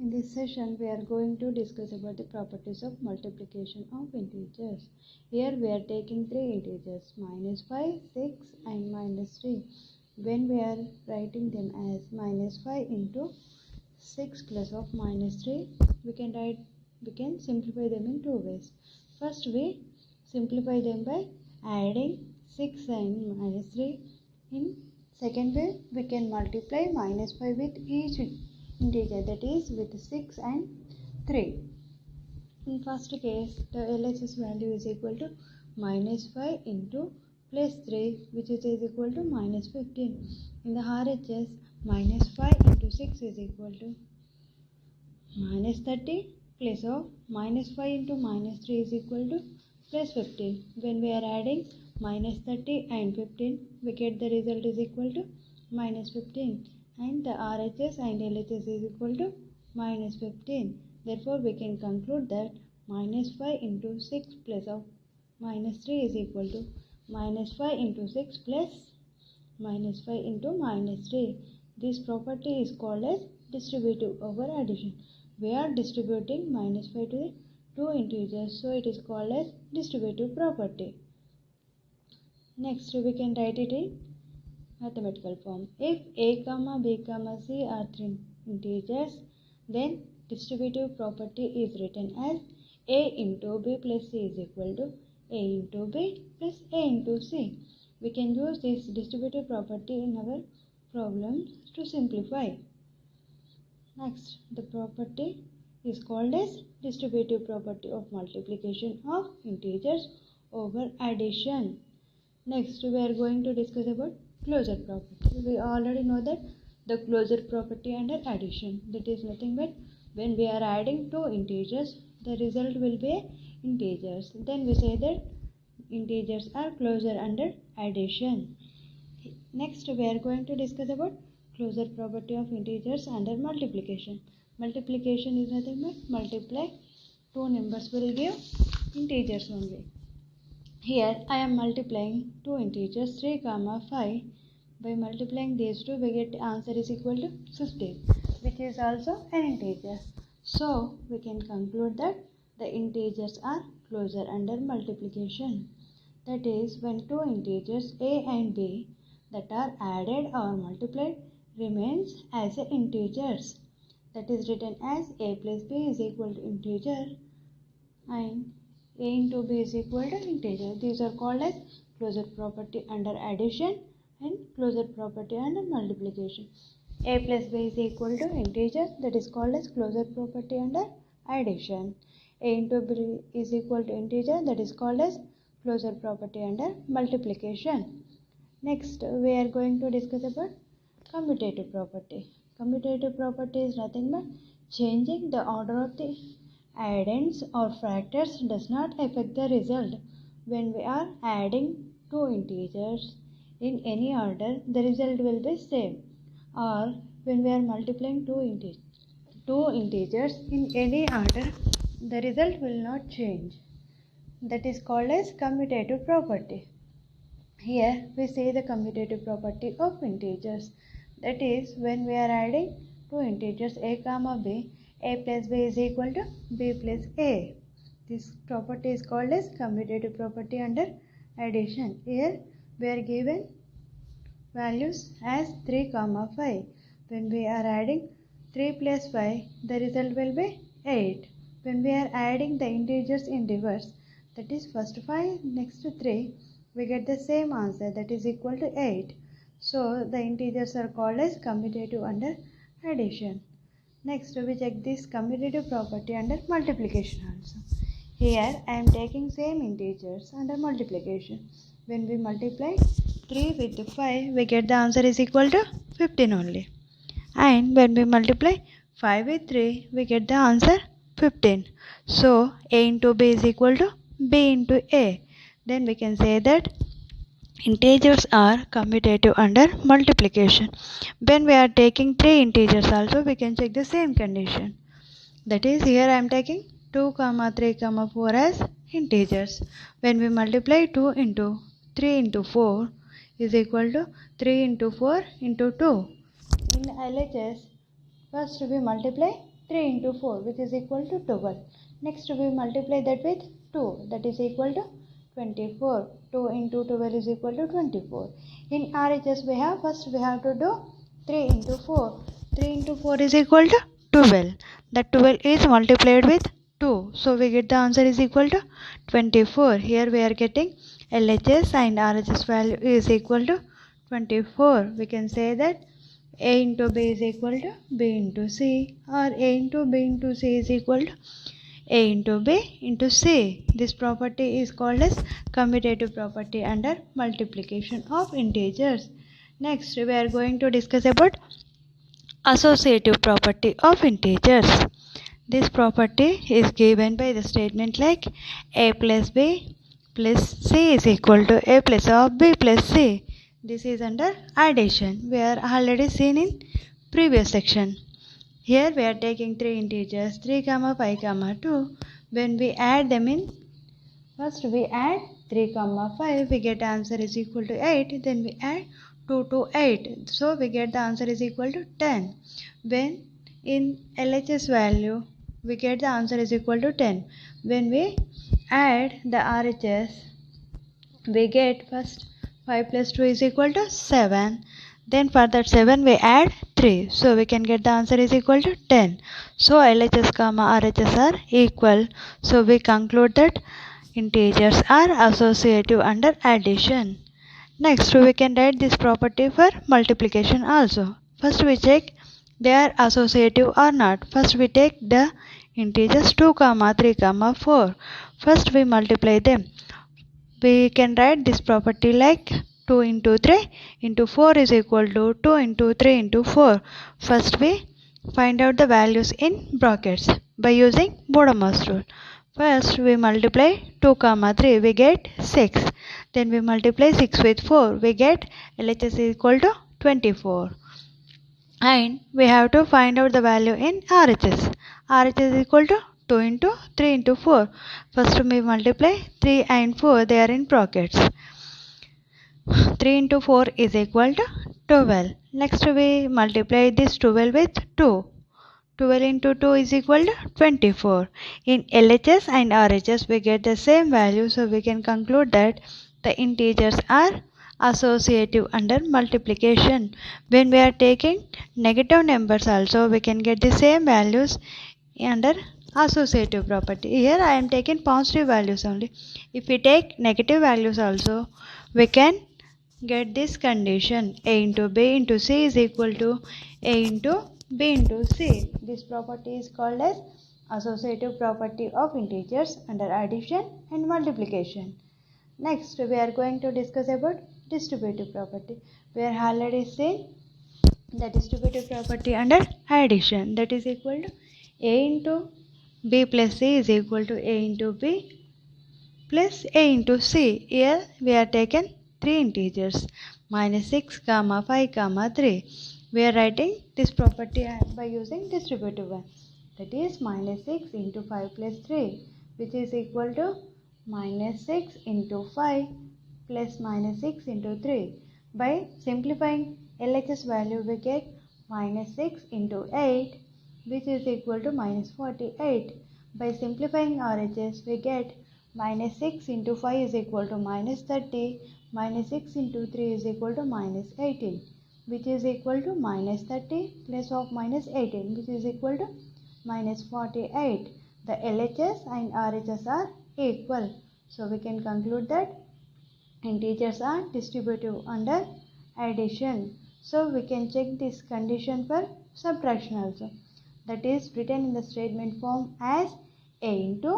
In this session, we are going to discuss about the properties of multiplication of integers. Here we are taking three integers, minus 5, 6 and minus 3. When we are writing them as minus 5 into 6 plus of minus 3, we can simplify them in two ways. First, we simplify them by adding 6 and minus 3. In second way, we can multiply minus 5 with each integer, that is with 6 and 3. In first case, the LHS value is equal to minus 5 into plus 3, which is equal to minus 15. In the RHS, minus 5 into 6 is equal to minus 30 plus of minus 5 into minus 3 is equal to plus 15. When we are adding minus 30 and 15, we get the result is equal to minus 15. And the RHS and LHS is equal to minus 15. Therefore, we can conclude that minus 5 into 6 plus of minus 3 is equal to minus 5 into 6 plus minus 5 into minus 3. This property is called as distributive over addition. We are distributing minus 5 to the two integers, so it is called as distributive property. Next, we can write it in mathematical form. If a, b, c are three integers, then distributive property is written as a into b plus c is equal to a into b plus a into c. We can use this distributive property in our problems to simplify. Next, the property is called as distributive property of multiplication of integers over addition. Next, we are going to discuss about closure property. We already know that the closure property under addition, that is nothing but when we are adding two integers, the result will be integers. Then we say that integers are closure under addition. Next, we are going to discuss about closure property of integers under multiplication. Multiplication is nothing but multiply two numbers will give integers only. Here I am multiplying two integers 3, 5. By multiplying these two, we get the answer is equal to 15, which is also an integer. So we can conclude that the integers are closure under multiplication. That is, when two integers a and b that are added or multiplied remains as integers. That is written as a plus b is equal to integer and a into b is equal to integer. These are called as closure property under addition and closure property under multiplication. A plus b is equal to integer, that is called as closure property under addition. A into b is equal to integer, that is called as closure property under multiplication. Next, we are going to discuss about commutative property. Commutative property is nothing but changing the order of the addends or factors does not affect the result. When we are adding two integers in any order, the result will be same. Or when we are multiplying two integers in any order, the result will not change. That is called as commutative property. Here we see the commutative property of integers. That is, when we are adding two integers a, b, a plus b is equal to b plus a. This property is called as commutative property under addition. Here we are given values as 3, 5. When we are adding 3 plus 5, the result will be 8. When we are adding the integers in reverse, that is first 5 next to 3, we get the same answer, that is equal to 8. So the integers are called as commutative under addition. Next, we check this commutative property under multiplication also. Here I am taking same integers under multiplication. When we multiply 3 with 5, we get the answer is equal to 15 only. And when we multiply 5 with 3, we get the answer 15. So a into b is equal to b into a. Then we can say that integers are commutative under multiplication. When we are taking three integers also, we can check the same condition. That is, here I am taking 2, 3, 4 as integers. When we multiply 2 into 3 into 4 is equal to 3 into 4 into 2. In LHS, first we multiply 3 into 4, which is equal to 12. Next we multiply that with 2, that is equal to 24. 2 into 12 is equal to 24. In RHS first we have to do 3 into 4. 3 into 4 is equal to 12. That 12 is multiplied with 2. So we get the answer is equal to 24. Here we are getting LHS and RHS value is equal to 24. We can say that A into B is equal to B into C, or A into B into C is equal to A into B into C. This property is called as commutative property under multiplication of integers. Next we are going to discuss about associative property of integers. This property is given by the statement like A plus B plus C is equal to A plus of B plus C. This is under addition. We are already seen in previous section. Here we are taking three integers 3, 5, 2. When we add them in, first we add 3, 5, we get answer is equal to 8. Then we add 2 to 8. So we get the answer is equal to 10. When in LHS value, we get the answer is equal to 10. When we add the RHS, we get first 5 plus 2 is equal to 7. Then for that 7 we add 3. So we can get the answer is equal to 10. So LHS comma RHS are equal. So we conclude that integers are associative under addition. Next we can write this property for multiplication also. First we check they are associative or not. First we take the integers 2, 3, 4. First we multiply them. We can write this property like 2 into 3 into 4 is equal to 2 into 3 into 4. First we find out the values in brackets by using Bodemas rule. First we multiply 2, 3, we get 6. Then we multiply 6 with 4, we get LHS is equal to 24. And we have to find out the value in RHS. RHS is equal to 2 into 3 into 4. First we multiply 3 and 4, they are in brackets. 3 into 4 is equal to 12. Next we multiply this 12 with 2. 12 into 2 is equal to 24. In LHS and RHS we get the same value, so we can conclude that the integers are associative under multiplication. When we are taking negative numbers also, we can get the same values under associative property. Here I am taking positive values only. If we take negative values also, we can get this condition A into B into C is equal to A into B into C. This property is called as associative property of integers under addition and multiplication. Next we are going to discuss about distributive property. We are already seen the distributive property under addition, that is equal to A into B plus C is equal to A into B plus A into C. Here we are taken three integers -6, 5, 3. We are writing this property by using distributive one, that is -6 into 5 plus 3, which is equal to -6 into 5 plus -6 into 3. By simplifying LHS value, we get -6 into 8, which is equal to -48. By simplifying RHS, we get -6 into 5 is equal to -30, -6 into 3 is equal to -18, which is equal to -30 plus of -18, which is equal to -48. The LHS and RHS are equal. So we can conclude that integers are distributive under addition. So we can check this condition for subtraction also. That is written in the statement form as A into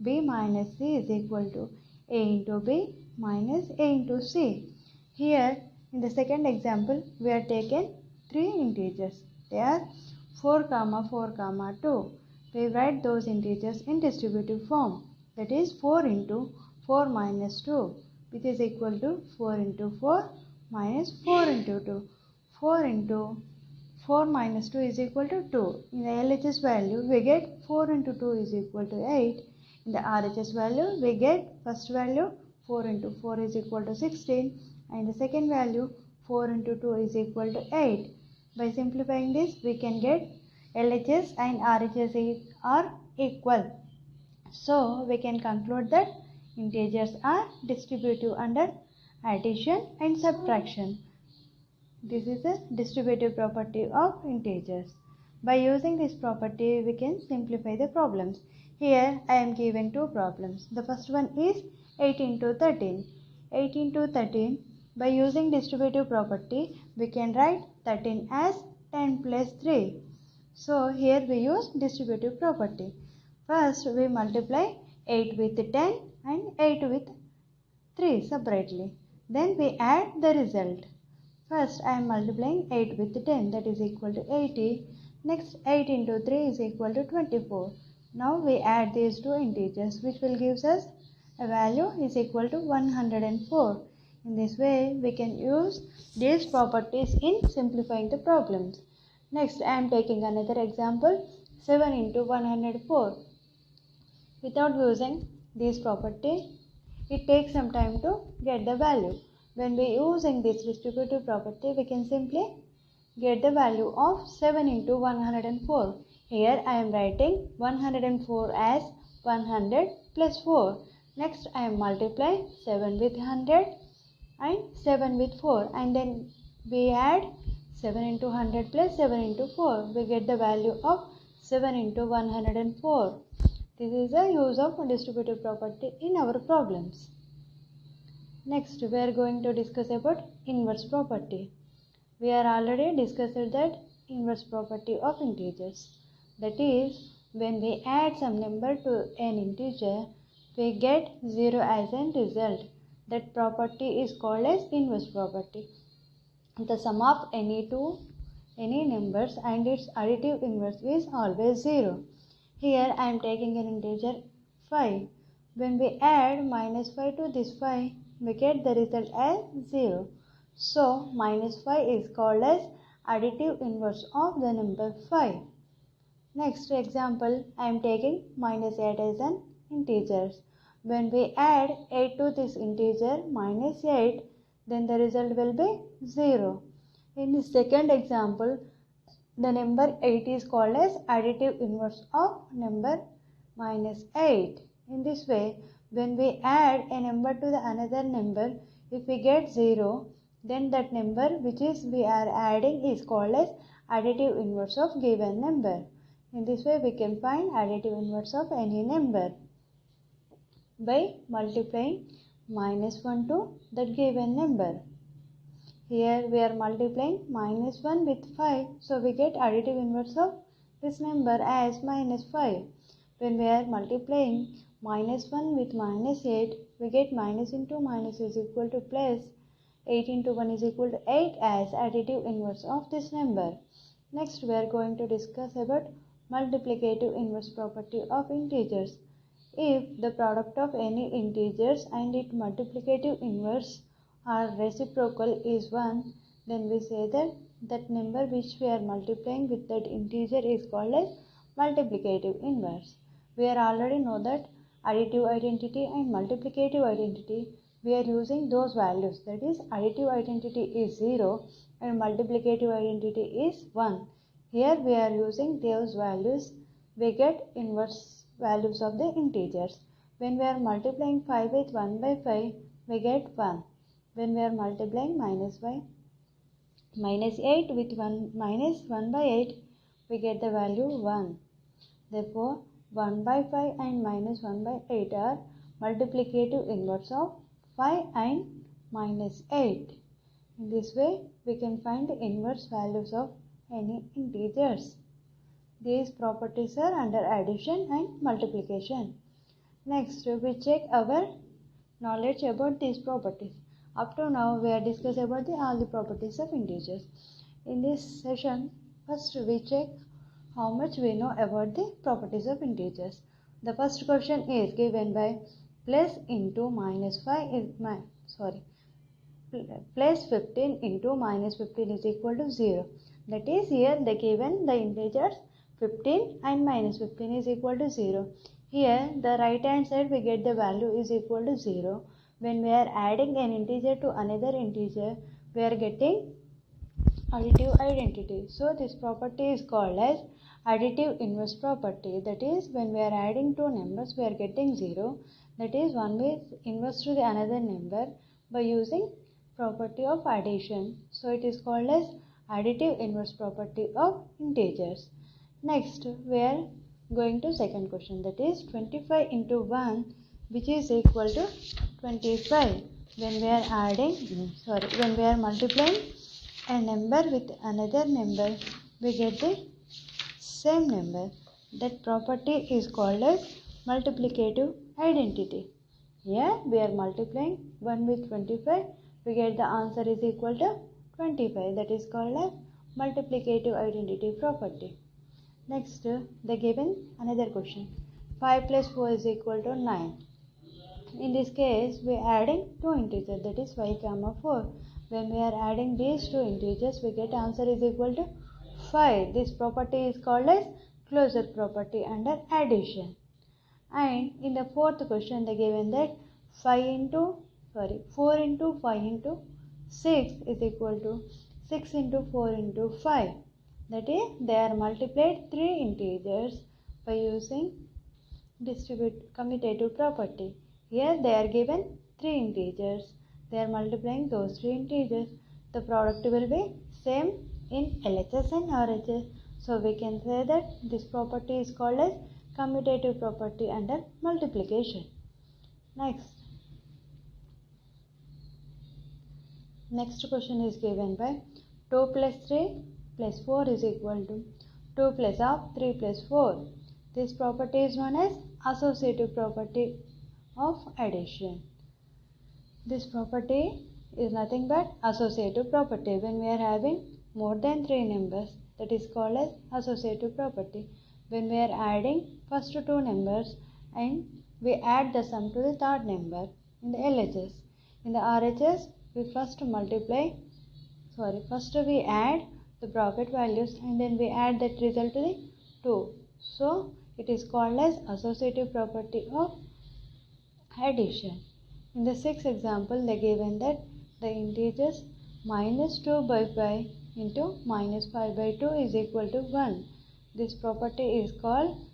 B minus C is equal to A into B minus A into C. Here in the second example we are taken three integers. They are 4, 4, 2. We write those integers in distributive form. That is 4 into 4 minus 2, which is equal to 4 into 4 minus 4 into 2. 4 into 4 minus 2 is equal to 2. In the LHS value, we get 4 into 2 is equal to 8. In the RHS value, we get first value 4 into 4 is equal to 16. And the second value 4 into 2 is equal to 8. By simplifying this, we can get LHS and RHS are equal. So we can conclude that integers are distributive under addition and subtraction. This is a distributive property of integers. By using this property, we can simplify the problems. Here I am given two problems. The first one is 8 into 13. 8 into 13. By using distributive property, we can write 13 as 10 plus 3. So here we use distributive property. First we multiply 8 with 10 and 8 with 3 separately. Then we add the result. First I am multiplying 8 with 10, that is equal to 80. Next 8 into 3 is equal to 24. Now we add these two integers, which will give us a value is equal to 104. In this way we can use these properties in simplifying the problems. Next I am taking another example, 7 into 104. Without using this property, it takes some time to get the value. When we using this distributive property, we can simply get the value of 7 into 104. Here I am writing 104 as 100 plus 4. Next I am multiplying 7 with 100 and 7 with 4, and then we add 7 into 100 plus 7 into 4. We get the value of 7 into 104. This is the use of distributive property in our problems. Next, we are going to discuss about inverse property. We are already discussed that inverse property of integers. That is, when we add some number to an integer, we get 0 as a result. That property is called as inverse property. The sum of any numbers and its additive inverse is always 0. Here I am taking an integer 5. When we add minus 5 to this 5, we get the result as 0. So minus 5 is called as additive inverse of the number 5. Next example, I am taking minus 8 as an integer. When we add 8 to this integer minus 8, then the result will be 0. In the second example, the number 8 is called as additive inverse of number minus 8. In this way, when we add a number to the another number, if we get 0, then that number which is we are adding is called as additive inverse of given number. In this way, we can find additive inverse of any number by multiplying minus 1 to that given number. Here we are multiplying minus 1 with 5, so we get additive inverse of this number as minus 5. When we are multiplying minus 1 with minus 8, we get minus into minus is equal to plus. 8 into 1 is equal to 8 as additive inverse of this number. Next we are going to discuss about multiplicative inverse property of integers. If the product of any integers and its multiplicative inverse are reciprocal is 1, then we say that that number which we are multiplying with that integer is called as multiplicative inverse. We are already know that additive identity and multiplicative identity, we are using those values. That is, additive identity is 0 and multiplicative identity is 1. Here we are using those values. We get inverse values of the integers. When we are multiplying 5 with 1 by 5, we get 1. When we are multiplying minus 8 with 1 minus 1 by 8, we get the value 1. Therefore, 1 by 5 and minus 1 by 8 are multiplicative inverse of 5 and minus 8. In this way, we can find the inverse values of any integers. These properties are under addition and multiplication. Next, we check our knowledge about these properties. Up to now, we are discussing about all the properties of integers. In this session, first we check how much we know about the properties of integers. The first question is given by plus into minus 5 is plus 15 into minus 15 is equal to 0. That is, here they given the integers 15 and minus 15 is equal to 0. Here the right hand side we get the value is equal to 0. When we are adding an integer to another integer, we are getting additive identity. So this property is called as additive inverse property. That is, when we are adding two numbers, we are getting 0. That is, one is inverse to the another number by using property of addition. So it is called as additive inverse property of integers. Next, we are going to second question. That is 25 into 1, which is equal to 25. When we are multiplying a number with another number, we get the same number. That property is called as multiplicative identity. Here we are multiplying 1 with 25, we get the answer is equal to 25. That is called as multiplicative identity property. Next, they given another question. 5 plus 4 is equal to 9. In this case, we are adding two integers, that is 5, 4. When we are adding these two integers, we get answer is equal to 5. This property is called as closure property under addition. And in the fourth question, they given that 4 into 5 into 6 is equal to 6 into 4 into 5. That is, they are multiplied three integers by using commutative property. Here they are given three integers. They are multiplying those three integers. The product will be same in LHS and RHS. So we can say that this property is called as commutative property under multiplication. Next question is given by 2 plus 3 plus 4 is equal to 2 plus of 3 plus 4. This property is known as associative property of addition. This property is nothing but associative property. When we are having more than 3 numbers, that is called as associative property. When we are adding first two numbers and we add the sum to the third number in the LHS. In the RHS, we first we add the bracket values and then we add that result to the 2. So it is called as associative property of addition. In the sixth example, they given that the integers minus 2 by 5 into minus 5 by 2 is equal to 1. This property is called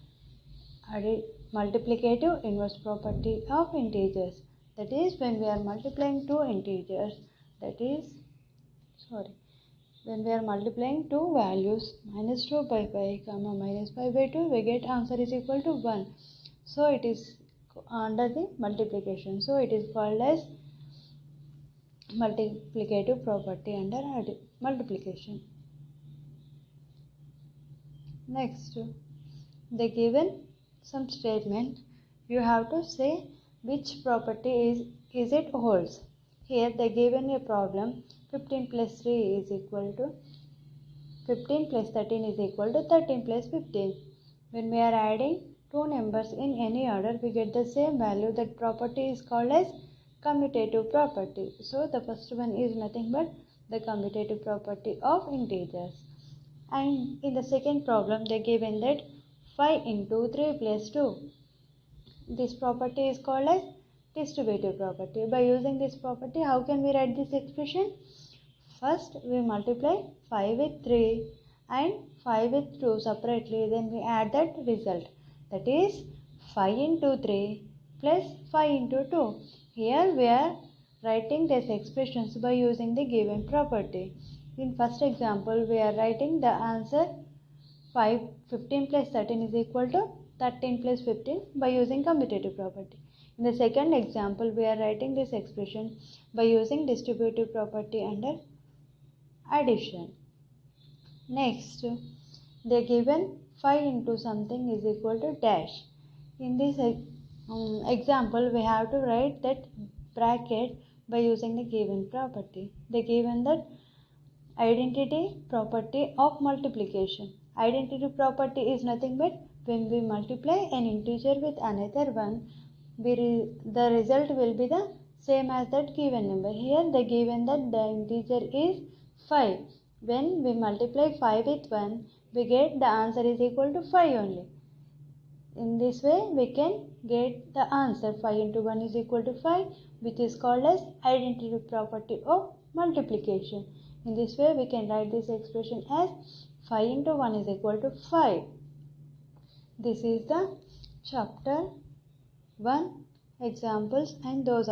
multiplicative inverse property of integers. That is, when we are multiplying two integers, when we are multiplying two values, minus 2 by 5, minus 5 by 2, we get answer is equal to 1. So it is under the multiplication. So it is called as multiplicative property under multiplication. Next, they given some statement. You have to say which property is it holds. Here they given a problem. 15 plus 3 is equal to 15 plus 13 is equal to 13 plus 15. When we are adding two numbers in any order, we get the same value. That property is called as commutative property. So the first one is nothing but the commutative property of integers. And in the second problem, they given that 5 into 3 plus 2. This property is called as distributive property. By using this property, how can we write this expression? First, we multiply 5 with 3 and 5 with 2 separately. Then we add that result. That is 5 into 3 plus 5 into 2. Here we are writing these expressions by using the given property. In first example, we are writing the answer 15 plus 13 is equal to 13 plus 15 by using commutative property. In the second example, we are writing this expression by using distributive property under addition. Next, they given 5 into something is equal to dash. In this example, we have to write that bracket by using the given property. They given that identity property of multiplication. Identity property is nothing but when we multiply an integer with another one, the result will be the same as that given number. Here they given that the integer is 5. When we multiply 5 with 1, we get the answer is equal to 5 only. In this way, we can get the answer 5 into 1 is equal to 5, which is called as identity property of multiplication. In this way, we can write this expression as 5 into 1 is equal to 5. This is the chapter 1 examples, and those